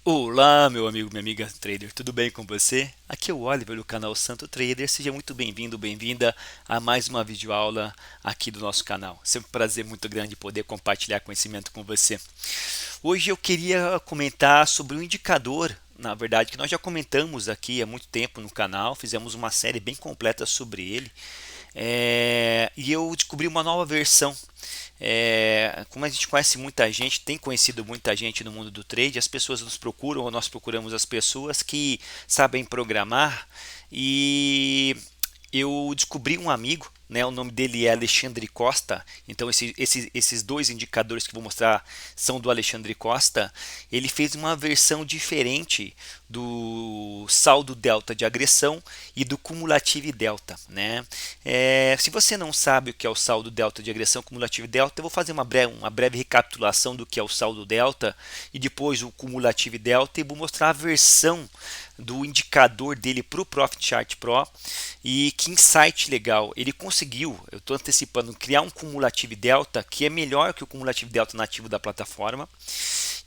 Olá, meu amigo, minha amiga trader, tudo bem com você? Aqui é o Oliver do canal Santo Trader. Seja muito bem-vindo, bem-vinda a mais uma videoaula aqui do nosso canal. Sempre um prazer muito grande poder compartilhar conhecimento com você. Hoje eu queria comentar sobre um indicador, na verdade, que nós já comentamos aqui há muito tempo no canal, fizemos uma série bem completa sobre ele. E eu descobri uma nova versão. Como a gente conhece muita gente, tem conhecido muita gente no mundo do trade, as pessoas nos procuram ou nós procuramos as pessoas que sabem programar, e eu descobri um amigo, né, o nome dele é Alexandre Costa. Então esses dois indicadores que vou mostrar são do Alexandre Costa. Ele fez uma versão diferente do saldo delta de agressão e do cumulativo delta, né? Se você não sabe o que é o saldo delta de agressão, cumulativo delta, eu vou fazer uma breve recapitulação do que é o saldo delta e depois o cumulativo delta, e vou mostrar a versão do indicador dele para o Profit Chart Pro. E que insight legal, ele conseguiu, eu estou antecipando, criar um cumulativo delta que é melhor que o cumulativo delta nativo da plataforma.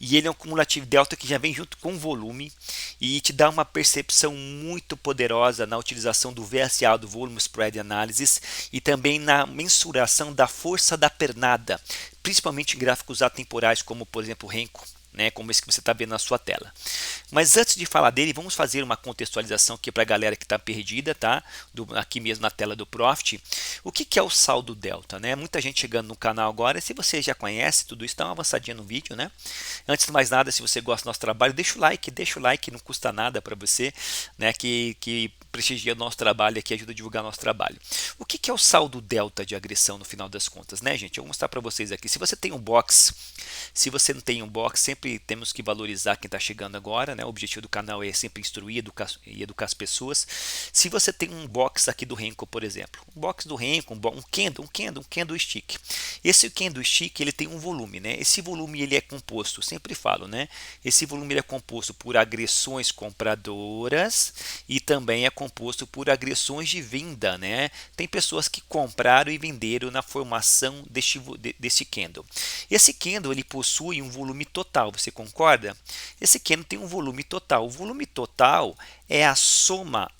E ele é um cumulativo delta que já vem junto com o volume e te dá uma percepção muito poderosa na utilização do VSA, do Volume Spread Analysis, e também na mensuração da força da pernada, principalmente em gráficos atemporais, como por exemplo o Renko, né, como esse que você está vendo na sua tela. Mas antes de falar dele, vamos fazer uma contextualização aqui para a galera que está perdida, tá? Aqui mesmo na tela do Profit. O que é o saldo delta, né? Muita gente chegando no canal agora. Se você já conhece tudo isso, dá uma avançadinha no vídeo, né? Antes de mais nada, se você gosta do nosso trabalho, deixa o like, não custa nada para você, né? Que prestigia o nosso trabalho aqui, ajuda a divulgar nosso trabalho. O que é o saldo delta de agressão no final das contas, né, gente? Eu vou mostrar para vocês aqui. Se você tem um box, se você não tem um box, sempre temos que valorizar quem está chegando agora, né? O objetivo do canal é sempre instruir e educar as pessoas. Se você tem um box aqui do Renko, por exemplo, um box do Renko, um candlestick. Esse candlestick, ele tem um volume, né? Esse volume ele é composto, sempre falo, né? Esse volume ele é composto por agressões compradoras e também é composto por agressões de venda, né? Tem pessoas que compraram e venderam na formação desse candle. Esse candle ele possui um volume total, você concorda? Esse candle tem um volume total. O volume total é a soma,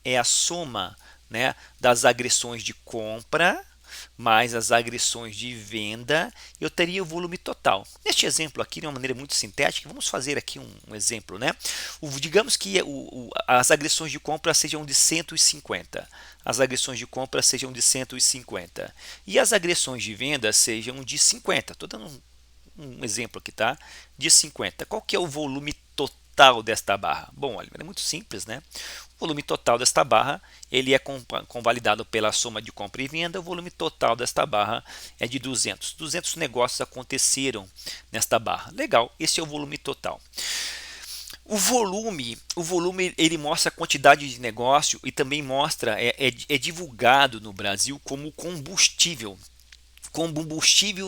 né, das agressões de compra mais as agressões de venda. Eu teria o volume total. Neste exemplo aqui, de uma maneira muito sintética, vamos fazer aqui um exemplo, né? Digamos que as agressões de compra sejam de 150. As agressões de compra sejam de 150. E as agressões de venda sejam de 50. Estou dando um exemplo aqui, tá? De 50. Qual que é o volume total desta barra? Bom, olha, é muito simples, né? O volume total desta barra ele é convalidado pela soma de compra e venda. O volume total desta barra é de 200. 200 negócios aconteceram nesta barra. Legal, esse é o volume total. O volume ele mostra a quantidade de negócio e também mostra, é divulgado no Brasil como combustível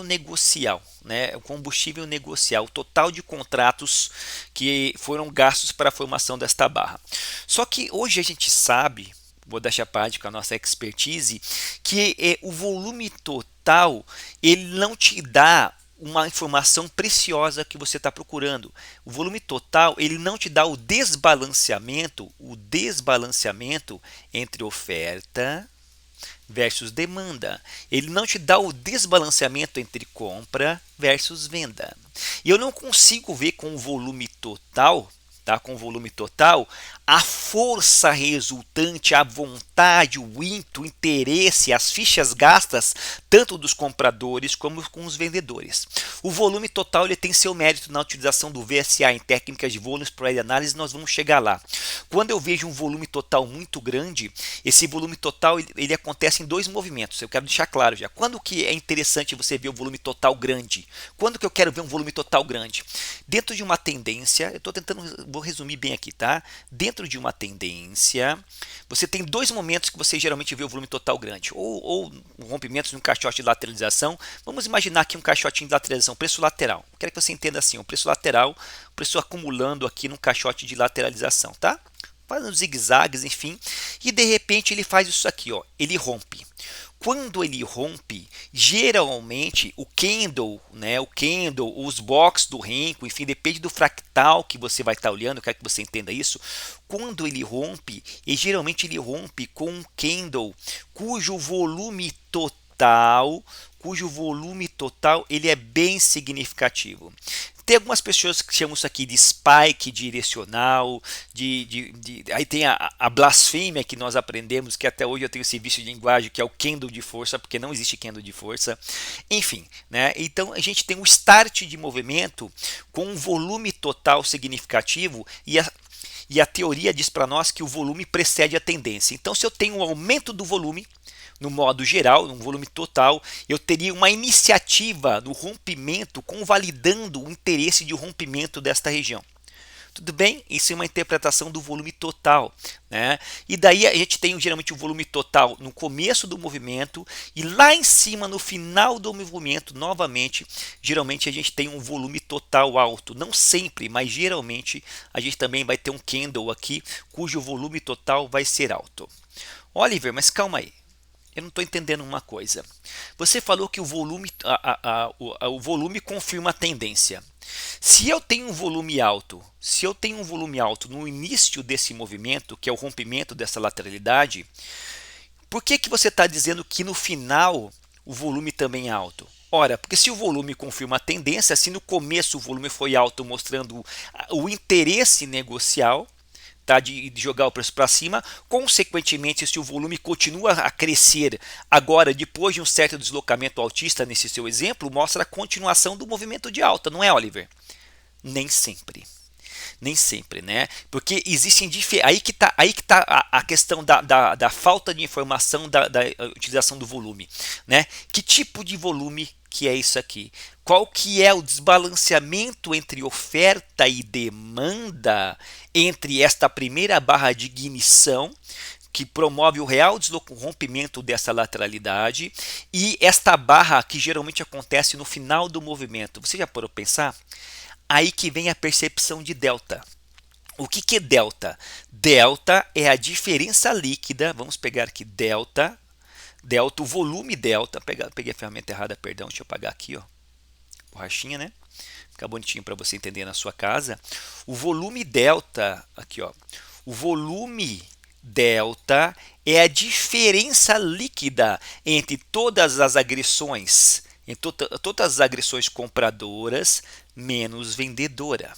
negocial, né? O combustível negocial, o total de contratos que foram gastos para a formação desta barra. Só que hoje a gente sabe, vou deixar parte com a nossa expertise, que o volume total ele não te dá uma informação preciosa que você está procurando. O volume total ele não te dá o desbalanceamento entre oferta versus demanda. Ele não te dá o desbalanceamento entre compra versus venda. E eu não consigo ver com o volume total, tá? Com o volume total, a força resultante, a vontade, o ímpeto, o interesse, as fichas gastas, tanto dos compradores como com os vendedores. O volume total ele tem seu mérito na utilização do VSA em técnicas de volume spread análise, nós vamos chegar lá. Quando eu vejo um volume total muito grande, esse volume total ele acontece em dois movimentos. Eu quero deixar claro já. Quando que é interessante você ver o volume total grande? Quando que eu quero ver um volume total grande? Dentro de uma tendência, eu estou tentando, vou resumir bem aqui, tá? Dentro de uma tendência, você tem dois momentos que você geralmente vê o volume total grande, ou rompimentos de um caixote de lateralização. Vamos imaginar aqui um caixotinho de lateralização, preço lateral. Quero que você entenda assim, o preço lateral, o preço acumulando aqui no caixote de lateralização, tá? Fazendo zigue-zagues, enfim, e de repente ele faz isso aqui, ó, ele rompe. quando ele rompe, geralmente o candle, né, os blocos do Renko, enfim, depende do fractal que você vai estar olhando, eu quero que você entenda isso. Quando ele rompe, e geralmente ele rompe com um candle cujo volume total ele é bem significativo. Tem algumas pessoas que chamam isso aqui de spike direcional, aí tem a blasfêmia que nós aprendemos, que até hoje eu tenho esse vício de linguagem, que é o candle de força, porque não existe candle de força. Enfim, né? Então a gente tem um start de movimento com um volume total significativo e a teoria diz para nós que o volume precede a tendência. Então, se eu tenho um aumento do volume, no modo geral, no volume total, eu teria uma iniciativa do rompimento convalidando o interesse de rompimento desta região. Tudo bem? Isso é uma interpretação do volume total, né? E daí a gente tem geralmente o volume total no começo do movimento e lá em cima, no final do movimento, novamente, geralmente a gente tem um volume total alto. Não sempre, mas geralmente a gente também vai ter um candle aqui cujo volume total vai ser alto. Oliver, mas calma aí. Eu não estou entendendo uma coisa. Você falou que o volume confirma a tendência. Se eu tenho um volume alto, no início desse movimento, que é o rompimento dessa lateralidade, por que você está dizendo que no final o volume também é alto? Ora, porque se o volume confirma a tendência, se no começo o volume foi alto mostrando o interesse negocial, de jogar o preço para cima, consequentemente, se o volume continua a crescer agora, depois de um certo deslocamento altista, nesse seu exemplo, mostra a continuação do movimento de alta, não é, Oliver? Nem sempre. Nem sempre, né? Porque existem aí que tá a questão da falta de informação da utilização do volume, né? Que tipo de volume que é isso aqui? Qual que é o desbalanceamento entre oferta e demanda entre esta primeira barra de ignição, que promove o real rompimento dessa lateralidade, e esta barra que geralmente acontece no final do movimento? Você já parou para pensar? Aí que vem a percepção de delta. O que é delta? Delta é a diferença líquida. Vamos pegar aqui delta, o volume delta. Peguei a ferramenta errada, perdão. Deixa eu apagar aqui, ó. Borrachinha, né? Fica bonitinho para você entender na sua casa. O volume delta, aqui, ó. O volume delta é a diferença líquida entre todas as agressões, todas as agressões compradoras menos vendedora.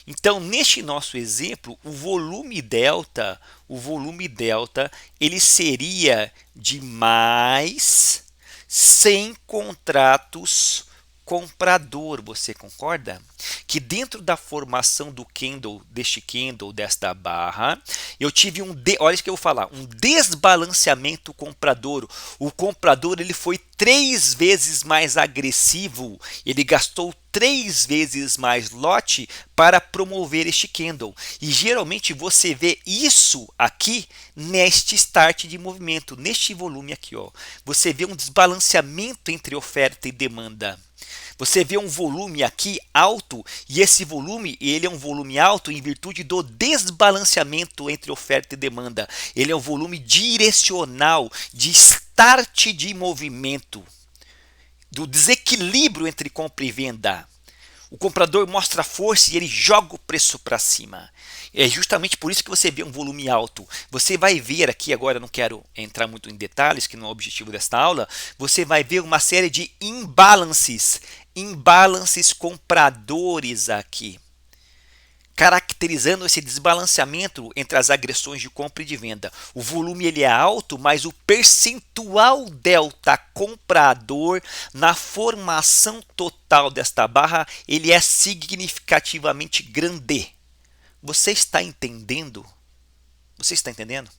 Então, neste nosso exemplo, o volume delta, ele seria de mais 100 contratos comprador. Você concorda? Que dentro da formação do candle, desta barra, eu tive olha isso que eu vou falar, um desbalanceamento comprador. O comprador ele foi 3 vezes mais agressivo, ele gastou 3 vezes mais lote para promover este candle. E geralmente você vê isso aqui neste start de movimento, neste volume aqui, ó. Você vê um desbalanceamento entre oferta e demanda. Você vê um volume aqui alto, e esse volume ele é um volume alto em virtude do desbalanceamento entre oferta e demanda. Ele é um volume direcional de start de movimento, do desequilíbrio entre compra e venda. O comprador mostra força e ele joga o preço para cima. É justamente por isso que você vê um volume alto. Você vai ver aqui, agora eu não quero entrar muito em detalhes, que não é o objetivo desta aula, você vai ver uma série de imbalances compradores aqui, caracterizando esse desbalanceamento entre as agressões de compra e de venda. O volume ele é alto, mas o percentual delta comprador na formação total desta barra ele é significativamente grande. Você está entendendo? Você está entendendo?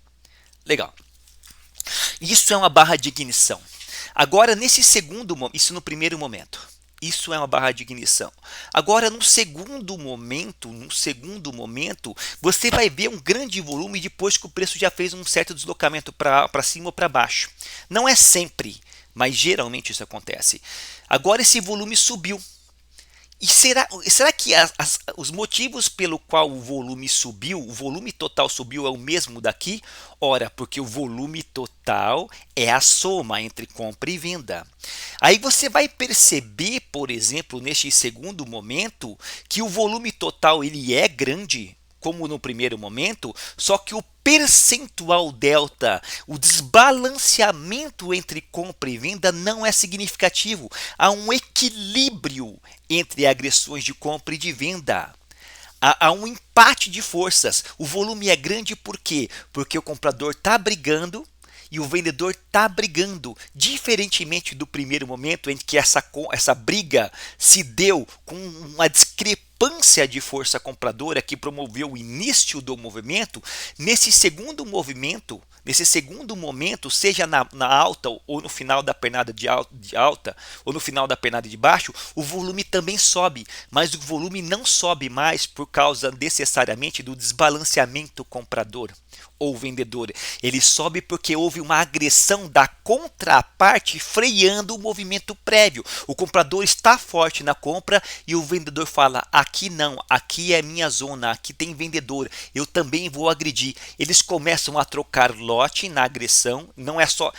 Legal. Isso é uma barra de ignição. Agora, nesse segundo momento, isso no primeiro momento. Isso é uma barra de ignição. Agora, no segundo momento, você vai ver um grande volume depois que o preço já fez um certo deslocamento para cima ou para baixo. Não é sempre, mas geralmente isso acontece. Agora esse volume subiu. E será que os motivos pelo qual o volume subiu, o volume total subiu é o mesmo daqui? Ora, porque o volume total é a soma entre compra e venda. Aí você vai perceber, por exemplo, neste segundo momento, que o volume total ele é grande, como no primeiro momento, só que o percentual delta, o desbalanceamento entre compra e venda não é significativo. Há um equilíbrio entre agressões de compra e de venda. Há um empate de forças. O volume é grande por quê? Porque o comprador está brigando e o vendedor está brigando, diferentemente do primeiro momento em que essa briga se deu com uma discrepância de força compradora que promoveu o início do movimento. Nesse segundo momento, seja na alta ou no final da pernada de alta ou no final da pernada de baixo, o volume também sobe, mas o volume não sobe mais por causa necessariamente do desbalanceamento comprador ou vendedor. Ele sobe porque houve uma agressão da contraparte freando o movimento prévio. O comprador está forte na compra e o vendedor fala: aqui não, aqui é minha zona, aqui tem vendedor, eu também vou agredir. Eles começam a trocar lote na agressão. Não é só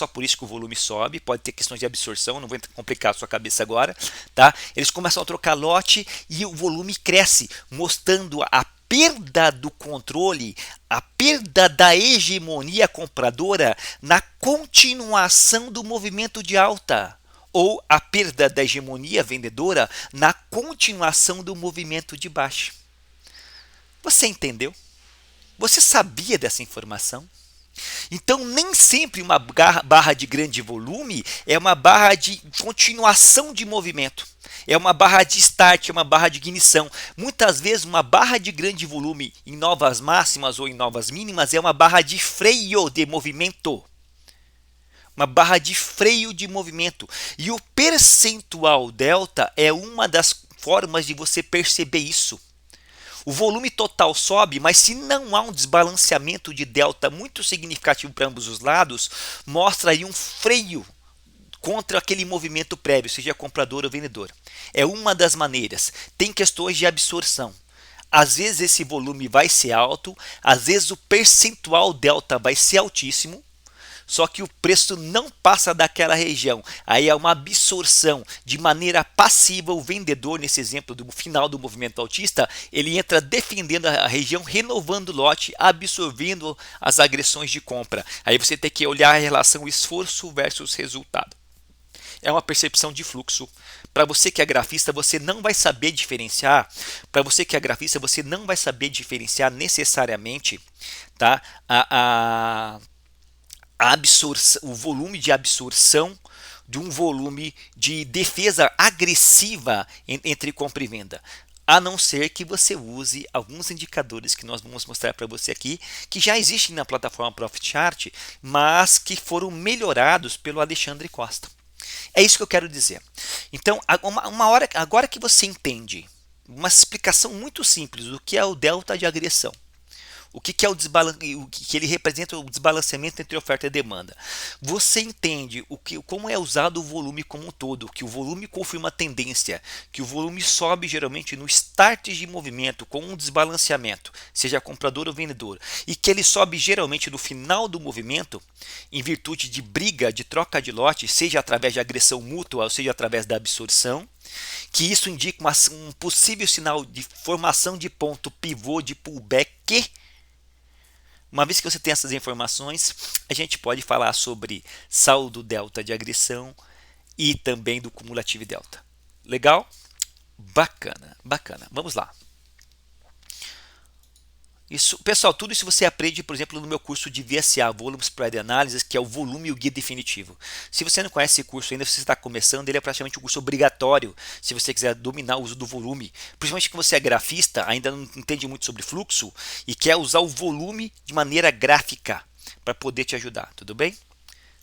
por isso que o volume sobe, pode ter questões de absorção, não vou complicar a sua cabeça agora, tá? Eles começam a trocar lote e o volume cresce, mostrando a perda do controle, a perda da hegemonia compradora na continuação do movimento de alta, ou a perda da hegemonia vendedora na continuação do movimento de baixa. Você entendeu? Você sabia dessa informação? Então, nem sempre uma barra de grande volume é uma barra de continuação de movimento. É uma barra de start, é uma barra de ignição. Muitas vezes, uma barra de grande volume em novas máximas ou em novas mínimas é uma barra de freio de movimento. Uma barra de freio de movimento. E o percentual delta é uma das formas de você perceber isso. O volume total sobe, mas se não há um desbalanceamento de delta muito significativo para ambos os lados, mostra aí um freio contra aquele movimento prévio, seja comprador ou vendedor. É uma das maneiras. Tem questões de absorção. Às vezes esse volume vai ser alto, às vezes o percentual delta vai ser altíssimo, só que o preço não passa daquela região. Aí é uma absorção de maneira passiva. O vendedor, nesse exemplo do final do movimento altista, ele entra defendendo a região, renovando o lote, absorvendo as agressões de compra. Aí você tem que olhar a relação esforço versus resultado. É uma percepção de fluxo. Para você que é grafista, você não vai saber diferenciar. Para você que é grafista, você não vai saber diferenciar necessariamente, tá? O volume de absorção de um volume de defesa agressiva entre compra e venda. A não ser que você use alguns indicadores que nós vamos mostrar para você aqui, que já existem na plataforma Profit Chart, mas que foram melhorados pelo Alexandre Costa. É isso que eu quero dizer. Então, agora que você entende uma explicação muito simples do que é o delta de agressão, o que é o que ele representa, o desbalanceamento entre oferta e demanda. Você entende como é usado o volume como um todo, que o volume confirma a tendência, que o volume sobe geralmente no start de movimento com um desbalanceamento, seja comprador ou vendedor, e que ele sobe geralmente no final do movimento, em virtude de briga, de troca de lote, seja através de agressão mútua, ou seja através da absorção, que isso indica um possível sinal de formação de ponto pivô de pullback. Uma vez que você tem essas informações, a gente pode falar sobre saldo delta de agressão e também do cumulativo delta. Legal? Bacana, bacana. Vamos lá. Isso, pessoal, tudo isso você aprende, por exemplo, no meu curso de VSA, Volume Spread Analysis, que é o volume e o guia definitivo. Se você não conhece esse curso ainda, se você está começando, ele é praticamente um curso obrigatório, se você quiser dominar o uso do volume. Principalmente que você é grafista, ainda não entende muito sobre fluxo e quer usar o volume de maneira gráfica para poder te ajudar, tudo bem?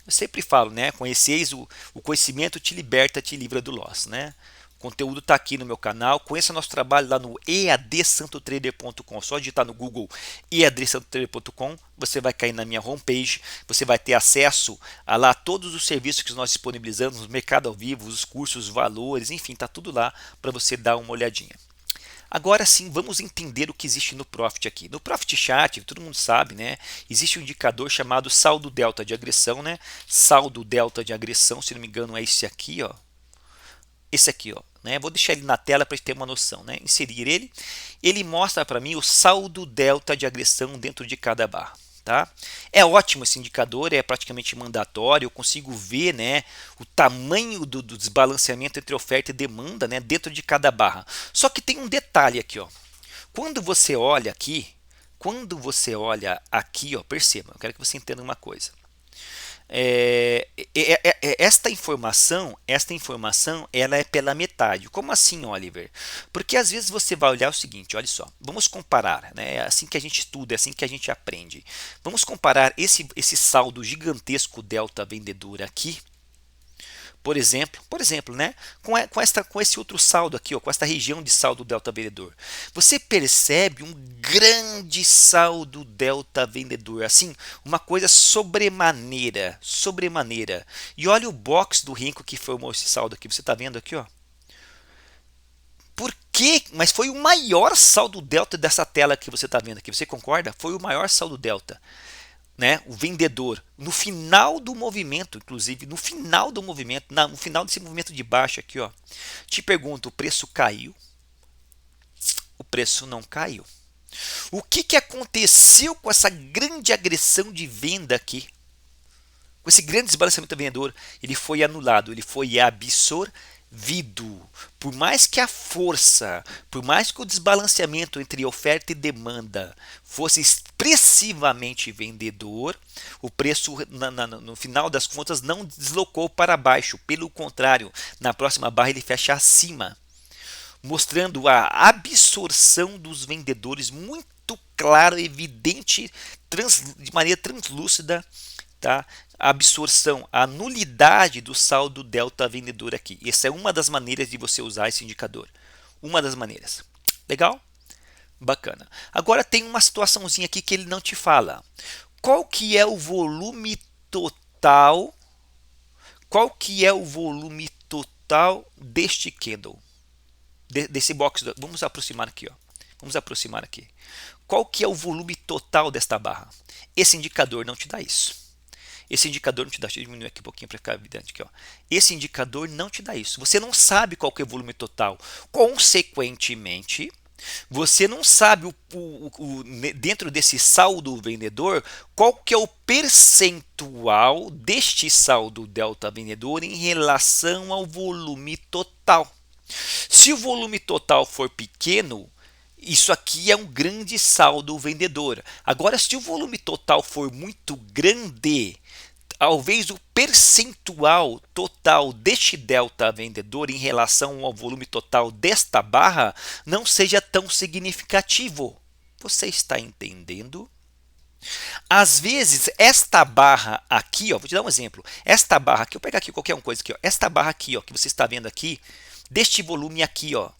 Eu sempre falo, né? Conheceis o conhecimento te liberta, te livra do loss, né? O conteúdo está aqui no meu canal. Conheça nosso trabalho lá no eadsantotrader.com. Só digitar no Google eadsantotrader.com, você vai cair na minha homepage, você vai ter acesso a lá todos os serviços que nós disponibilizamos, no mercado ao vivo, os cursos, os valores, enfim, está tudo lá para você dar uma olhadinha. Agora sim, vamos entender o que existe no Profit aqui. No Profit Chart, todo mundo sabe, né? Existe um indicador chamado saldo delta de agressão, né? Saldo delta de agressão, se não me engano, é esse aqui, ó. Esse aqui, ó, né? Vou deixar ele na tela para ter uma noção, né? Inserir ele. Ele mostra para mim o saldo delta de agressão dentro de cada barra. Tá? É ótimo esse indicador, é praticamente mandatório, eu consigo ver, né, o tamanho do desbalanceamento entre oferta e demanda, né, dentro de cada barra. Só que tem um detalhe aqui, ó. Quando você olha aqui, ó, perceba, eu quero que você entenda uma coisa. Esta informação, ela é pela metade. Como assim, Oliver? Porque às vezes você vai olhar o seguinte, olha só, vamos comparar, né? É assim que a gente estuda, é assim que a gente aprende. Vamos comparar esse saldo gigantesco delta vendedor aqui, por exemplo, né, com esse outro saldo aqui, ó, com esta região de saldo delta vendedor. Você percebe um grande saldo delta vendedor, assim, uma coisa sobremaneira. E olha o box do Renko que formou esse saldo aqui, você está vendo aqui, ó. Por quê? Mas foi o maior saldo delta dessa tela que você está vendo aqui, você concorda? Foi o maior saldo delta. Né, o vendedor no final do movimento, inclusive no final do movimento, no final desse movimento de baixa aqui, ó, te pergunto, o preço caiu? O preço não caiu. O que aconteceu com essa grande agressão de venda aqui? Com esse grande desbalanceamento do vendedor, ele foi anulado, ele foi absorvido. Por mais que a força, por mais que o desbalanceamento entre oferta e demanda fosse expressivamente vendedor, o preço no final das contas não deslocou para baixo, pelo contrário, na próxima barra ele fecha acima, mostrando a absorção dos vendedores muito claro, evidente, de maneira translúcida, tá? A absorção, a nulidade do saldo delta vendedor aqui. Essa é uma das maneiras de você usar esse indicador. Uma das maneiras. Legal? Bacana. Agora tem uma situaçãozinha aqui que ele não te fala. Qual que é o volume total? Qual que é o volume total deste candle? Desse box. Vamos aproximar aqui, ó. Vamos aproximar aqui. Qual que é o volume total desta barra? Esse indicador não te dá isso. Esse indicador não te dá, deixa eu diminuir aqui um pouquinho para ficar evidente aqui, ó. Esse indicador não te dá isso. Você não sabe qual que é o volume total. Consequentemente, você não sabe dentro desse saldo vendedor qual que é o percentual deste saldo delta vendedor em relação ao volume total. Se o volume total for pequeno, isso aqui é um grande saldo vendedor. Agora, se o volume total for muito grande, talvez o percentual total deste delta vendedor em relação ao volume total desta barra não seja tão significativo. Você está entendendo? Às vezes, esta barra aqui, ó, vou te dar um exemplo. Esta barra aqui, eu vou pegar aqui qualquer coisa aqui, ó. Esta barra aqui, ó, que você está vendo aqui, deste volume aqui, ó.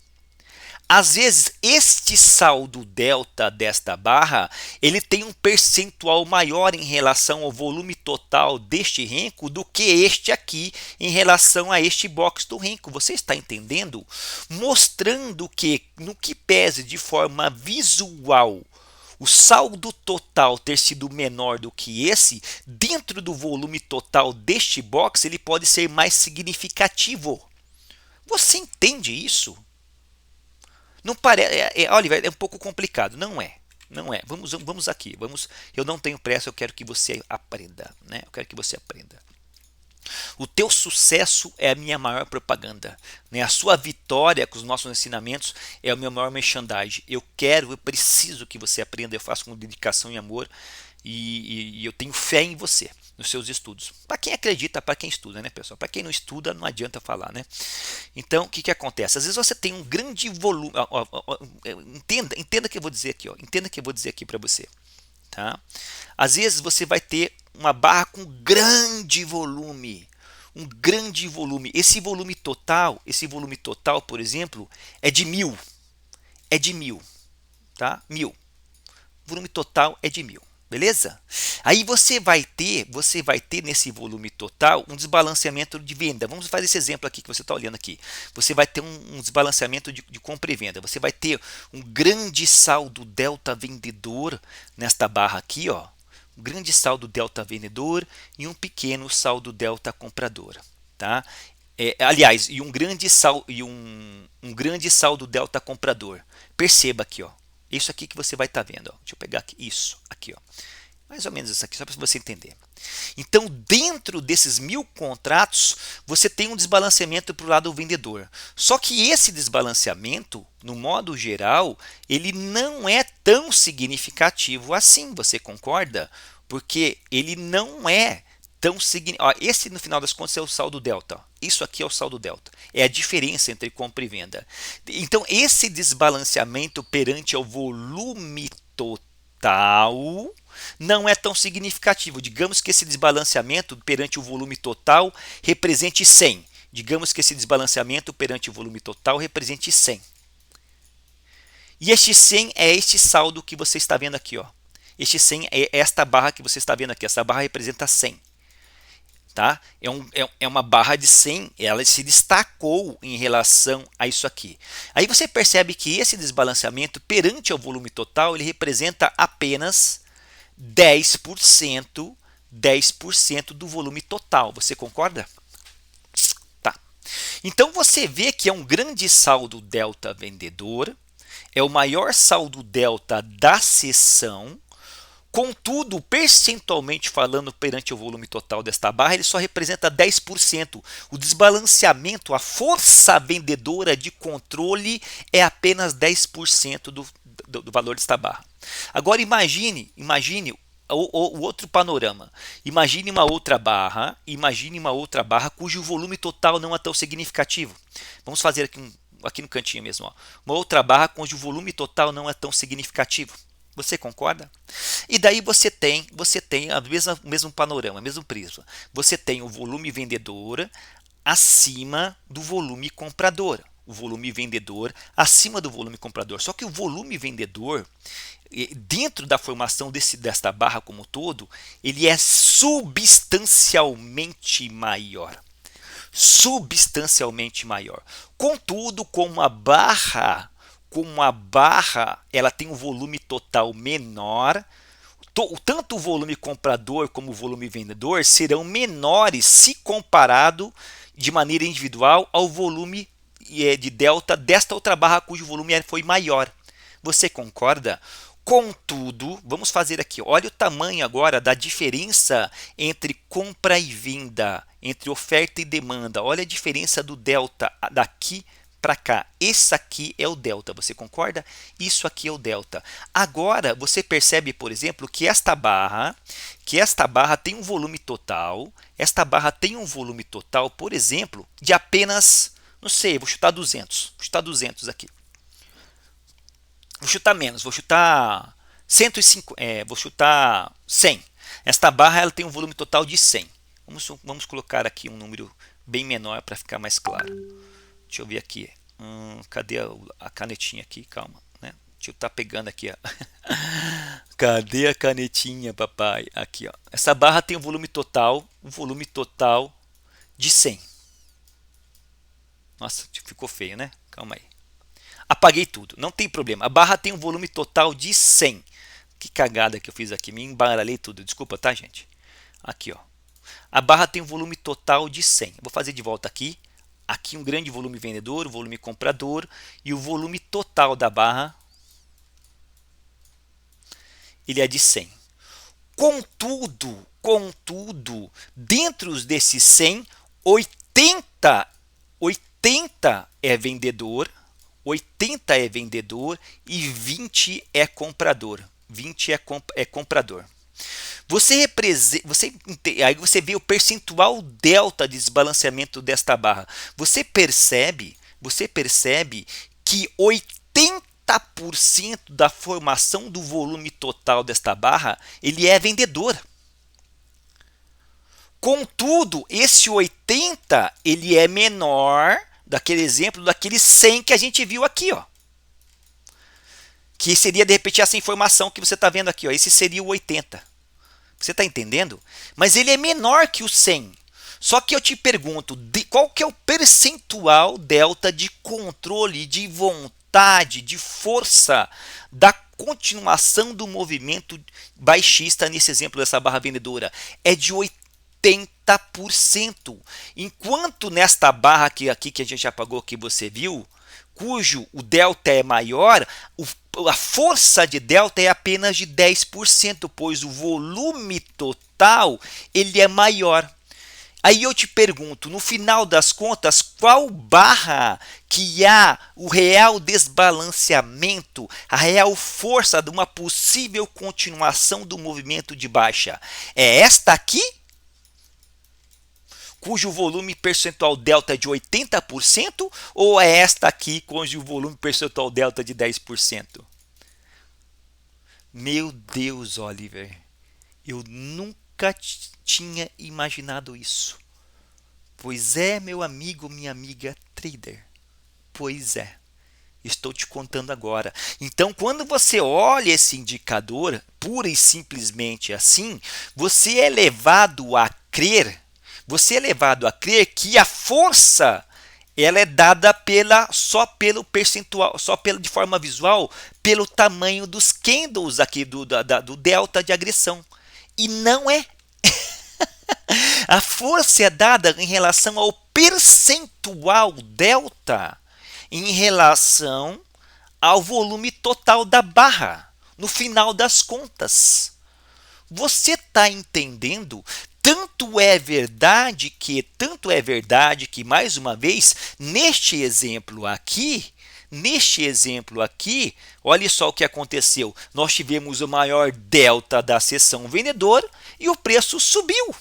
Às vezes, este saldo delta desta barra, ele tem um percentual maior em relação ao volume total deste Renko do que este aqui em relação a este box do Renko. Você está entendendo? Mostrando que, no que pese de forma visual, o saldo total ter sido menor do que esse, dentro do volume total deste box, ele pode ser mais significativo. Você entende isso? Não parece, Oliver, é um pouco complicado. Não é. Vamos aqui. Eu não tenho pressa, eu quero que você aprenda, né? Eu quero que você aprenda. O teu sucesso é a minha maior propaganda, né? A sua vitória com os nossos ensinamentos é o meu maior merchandising. Eu preciso que você aprenda, eu faço com dedicação e amor e eu tenho fé em você, nos seus estudos. Para quem acredita, para quem estuda, né, pessoal? Para quem não estuda, não adianta falar, né? Então, o que acontece? Às vezes você tem um grande volume. Entenda o que eu vou dizer aqui, ó. Entenda o que eu vou dizer aqui para você, tá? Às vezes você vai ter uma barra com grande volume, um grande volume. Esse volume total, por exemplo, é de 1000. É de 1000, tá? 1000. O volume total é de 1000. Beleza? Aí você vai ter nesse volume total um desbalanceamento de venda. Vamos fazer esse exemplo aqui que você está olhando aqui. Você vai ter um desbalanceamento de compra e venda. Você vai ter um grande saldo delta vendedor nesta barra aqui, ó. Um grande saldo delta vendedor e um pequeno saldo delta comprador, tá? Aliás, e um grande saldo delta comprador. Perceba aqui, ó. Isso aqui que você vai estar vendo, ó. Deixa eu pegar aqui, isso aqui, ó. Mais ou menos isso aqui, só para você entender. Então, dentro desses 1000 contratos, você tem um desbalanceamento para o lado do vendedor. Só que esse desbalanceamento, no modo geral, ele não é tão significativo assim, você concorda? Porque ele não é tão significativo. Esse, no final das contas, é o saldo delta. Isso aqui é o saldo delta. É a diferença entre compra e venda. Então, esse desbalanceamento perante o volume total não é tão significativo. Digamos que esse desbalanceamento perante o volume total represente 100. Digamos que esse desbalanceamento perante o volume total represente 100. E este 100 é este saldo que você está vendo aqui, ó. Este 100 é esta barra que você está vendo aqui. Essa barra representa 100. Tá? É uma barra de 100, ela se destacou em relação a isso aqui. Aí você percebe que esse desbalanceamento perante o volume total, ele representa apenas 10% do volume total. Você concorda? Tá. Então você vê que é um grande saldo delta vendedor, é o maior saldo delta da sessão. Contudo, percentualmente falando, perante o volume total desta barra, ele só representa 10%. O desbalanceamento, a força vendedora de controle é apenas 10% do valor desta barra. Agora imagine o outro panorama. Imagine uma outra barra cujo volume total não é tão significativo. Vamos fazer aqui no cantinho mesmo, ó. Uma outra barra cujo volume total não é tão significativo. Você concorda? E daí você tem o mesmo panorama, o mesmo prisma. Você tem o volume vendedor acima do volume comprador. O volume vendedor acima do volume comprador. Só que o volume vendedor, dentro da formação desta barra como um todo, ele é substancialmente maior. Substancialmente maior. Contudo, como a barra ela tem um volume total menor, tanto o volume comprador como o volume vendedor serão menores se comparado de maneira individual ao volume de delta desta outra barra cujo volume foi maior. Você concorda? Contudo, vamos fazer aqui, olha o tamanho agora da diferença entre compra e venda, entre oferta e demanda. Olha a diferença do delta daqui para cá. Esse aqui é o delta, você concorda? Isso aqui é o delta. Agora, você percebe, por exemplo, que esta barra tem um volume total, por exemplo, de apenas, não sei, vou chutar 200. Vou chutar 200 aqui. Vou chutar menos, vou chutar 150, vou chutar 100. Esta barra ela tem um volume total de 100. Vamos colocar aqui um número bem menor para ficar mais claro. Deixa eu ver aqui. Cadê a canetinha aqui? Calma, né? Deixa eu estar pegando aqui. Ó. Cadê a canetinha, papai? Aqui, ó. Essa barra tem um volume total de 100. Nossa, ficou feio, né? Calma aí. Apaguei tudo, não tem problema. A barra tem um volume total de 100. Que cagada que eu fiz aqui, me embaralhei tudo. Desculpa, tá, gente? Aqui, ó. A barra tem um volume total de 100. Vou fazer de volta aqui. Aqui um grande volume vendedor, volume comprador e o volume total da barra ele é de 100. Contudo, dentro desses 100, 80 é vendedor, e 20 é comprador. Aí você vê o percentual delta de desbalanceamento desta barra. Você percebe que 80% da formação do volume total desta barra ele é vendedor. Contudo, esse 80 ele é menor daquele exemplo, daquele 100 que a gente viu aqui, ó. Que seria, de repente, essa informação que você está vendo aqui, ó. Esse seria o 80. Você está entendendo? Mas ele é menor que o 100. Só que eu te pergunto, qual que é o percentual delta de controle, de vontade, de força da continuação do movimento baixista nesse exemplo dessa barra vendedora? É de 80%. Enquanto nesta barra aqui que a gente apagou, que você viu, cujo o delta é maior, a força de delta é apenas de 10%, pois o volume total ele é maior. Aí eu te pergunto, no final das contas, qual barra que há o real desbalanceamento, a real força de uma possível continuação do movimento de baixa? É esta aqui? Cujo volume percentual delta é de 80%, ou é esta aqui cujo volume percentual delta é de 10%? Meu Deus, Oliver, eu nunca tinha imaginado isso. Pois é, meu amigo, minha amiga trader. Pois é, estou te contando agora. Então, quando você olha esse indicador, pura e simplesmente assim, você é levado a crer que a força ela é dada só pelo percentual, de forma visual, pelo tamanho dos candles aqui do delta de agressão. E não é. A força é dada em relação ao percentual delta em relação ao volume total da barra, no final das contas. Você está entendendo? Tanto é verdade que, mais uma vez, neste exemplo aqui, olha só o que aconteceu. Nós tivemos o maior delta da seção vendedora e o preço subiu.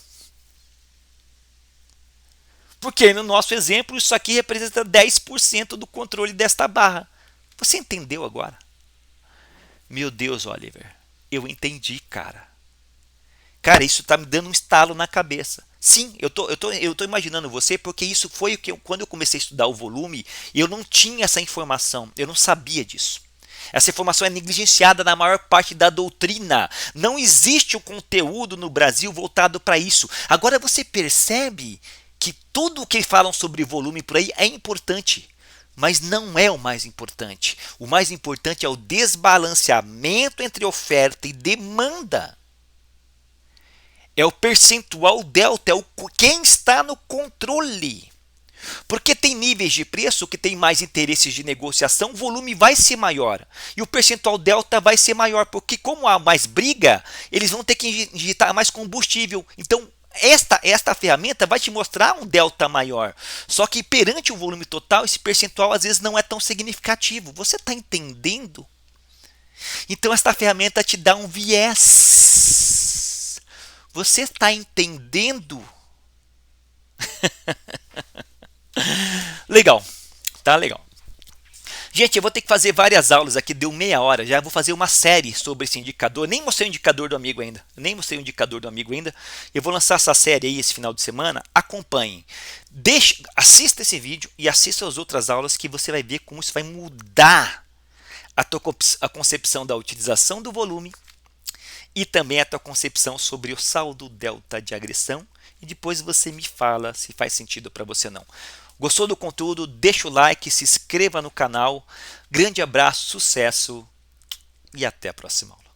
Porque no nosso exemplo, isso aqui representa 10% do controle desta barra. Você entendeu agora? Meu Deus, Oliver, eu entendi, cara. Cara, isso está me dando um estalo na cabeça. Sim, eu tô imaginando você, porque isso foi o que quando eu comecei a estudar o volume, eu não tinha essa informação, eu não sabia disso. Essa informação é negligenciada na maior parte da doutrina. Não existe um conteúdo no Brasil voltado para isso. Agora você percebe que tudo o que falam sobre volume por aí é importante, mas não é o mais importante. O mais importante é o desbalanceamento entre oferta e demanda. É o percentual delta, é quem está no controle. Porque tem níveis de preço que tem mais interesses de negociação, o volume vai ser maior. E o percentual delta vai ser maior, porque como há mais briga, eles vão ter que injetar mais combustível. Então, esta ferramenta vai te mostrar um delta maior. Só que perante o volume total, esse percentual às vezes não é tão significativo. Você está entendendo? Então, esta ferramenta te dá um viés. Você está entendendo? Legal, tá legal. Gente, eu vou ter que fazer várias aulas aqui, deu meia hora, já vou fazer uma série sobre esse indicador. Nem mostrei o indicador do amigo ainda. Eu vou lançar essa série aí esse final de semana. Acompanhem. Assista esse vídeo e assista as outras aulas que você vai ver como isso vai mudar a concepção da utilização do volume e também a tua concepção sobre o saldo delta de agressão. E depois você me fala se faz sentido para você ou não. Gostou do conteúdo? Deixa o like, se inscreva no canal. Grande abraço, sucesso e até a próxima aula.